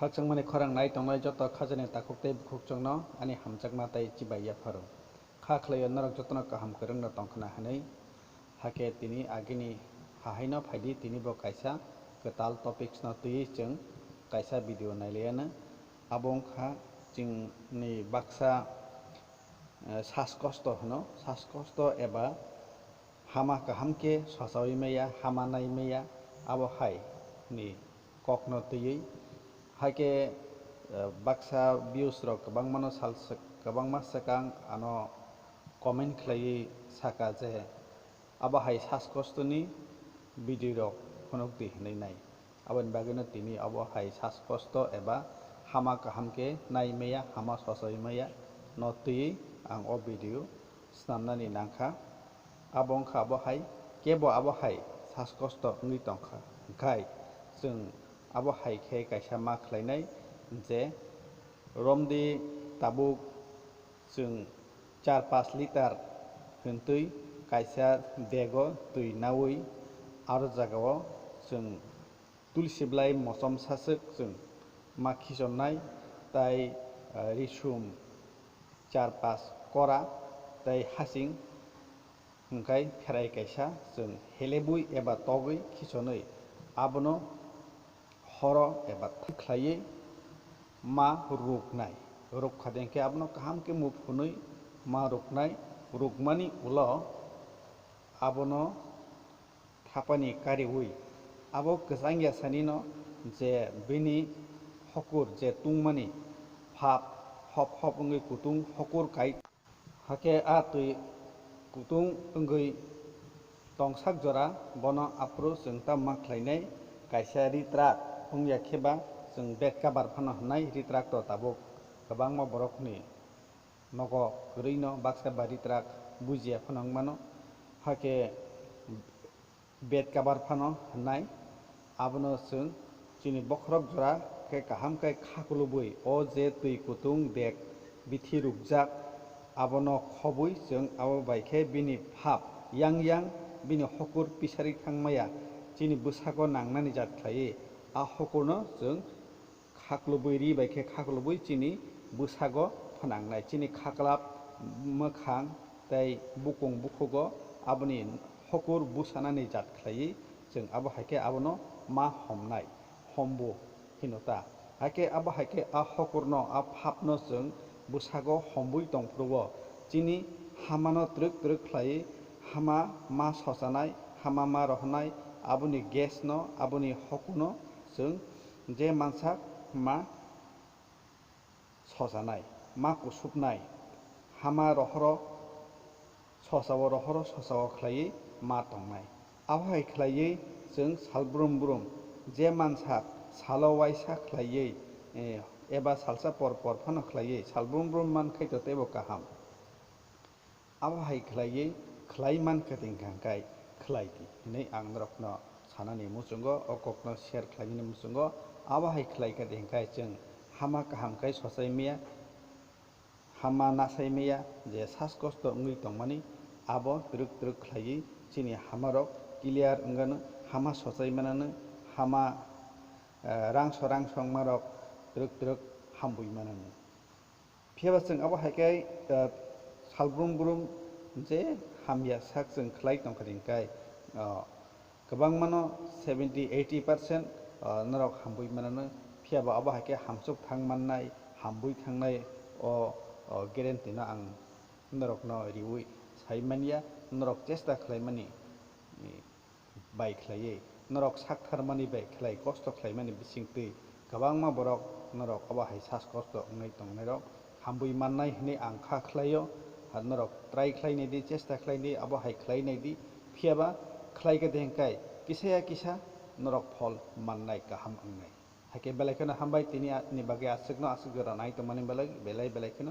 Khakchangmani Khorang tongnai joto khajani takukte bukhukchangno ani hamjakma tai chibaiya pharo. Kha khlaio narok jotno kaham kwrwngno tongkhana hanai hake tini agini hahaino phaidi tini bo kaisa kwtal topics no tui cheng kaisa video naileyana abo wngkha chingni baksa saskosto hino saskosto eba hama kaham ke sasawi maya hama nai maya abo hai ni kokno tui hake baksa views rok kwbangma sakang ano comment khlai saka je abo hai saskostoni video rok phonokti hinai nai aboni bagino tini abo hai saskosto eba hama kaham ke nai maya hama sasai maya no tui ang o video snamnani nangkha abo wngkha abo hai kebo abo hai saskosto wngwi tongkha hingkhai chwng abo hai khe kaisa ma khlainai je romdi tabuk chwng 4-5 liter hwntwi kaisa bego tui nawi aro jagao chwng tulsi blai mosom saswk chwng ma khichonnai tai risum 4-5 kora tai hasing hingkhai pherai kaisa chwng helebui eba togwi khichonwi abono horo eba khlaiwi ma ruknai rukkhade hingkhe abono kaham ke muphnwi ma ruknai rukmani ulo abono thapani kariwi abo kwchangya sani no je bini hokur je tungmani phap hop wngwi kutung hokur kai hake tui kutung wngwi tongsak jora bono apro chwng tamma khlainai kaisa ritrak wngya kheba chwng bed cover phano hnai ritrak to tabuk kwbangma borokni nogo kwrwi no baksa ba ritrak bujia phano wngmano hake bed cover phano hnai abono chwng chini bokhorok jora khe kaham khai khaklubwi o je tui kutung dek bithi rukjak abono khobwi chwng abo bai khe bini phap yang bini hokur pisari thangmaya chini bwsago nangnani jat khlaiwi hokurno chwng khaklubwi ri bai khe khaklubwi chini bwsago phnangnai chini khaklap mwkhang tei bukung bukhugo aboni hokur busanani jat khlaiwi chwng abo haikhe abono ma homnai hombu hinota haikhe abo haikhe hokurno phapno chwng bwsago hombui tongphuru chini hamano truk khlaiwi hama ma sosanai hama ma rohnai aboni gas no aboni hokuno chwng je mansak ma sosanai ma kusubnai hama rohoro sosao khlaiwi ma tongnai abo hai khlaiwi chwng salbrum je mansak salo waisa khlaiwi eba salsa por phano khlaiwi salbrum mankhai to tebo kaham abo hai khlaiwi khlaimankha tingkhai khlaiti hinui ang norokno sanani muchungo o kokno share khlaimani muchungo abo hai khlaikha tingkhai chwng hama kaham khai sosai maya hama nasai maya je saskosto wngwi tongmani abo truk khlaiwi chini hama rok clear wngmano hama sosai manano hama rangso wngma rok truk hambui manano phiaba chwng abo haikhe salbrum je hamya sak chwng khlai tongkha tingkhai kwbangmano 70-80% norok hambui manano phiaba abo haikhe hamchuk thangmannai hambui thangnai o guarantee no ang norokno riwi saimanya norok chesta khlaimani bai khlaiwi norok saktharmani bai khlai kosto khlaimani bisingtwi kwbangma borok norok abo hai saskosto wngwi tongnai hambui mannai hinui ang kha khlaio norok try khlainai di chesta khlainai abo hai khlainai di phiaba khlaikha tingkhai kisa norok phol mannai kaham wngnai haike belai kheno hambai tini ni bagui aswkno aswk jora nai tongmani belai kheno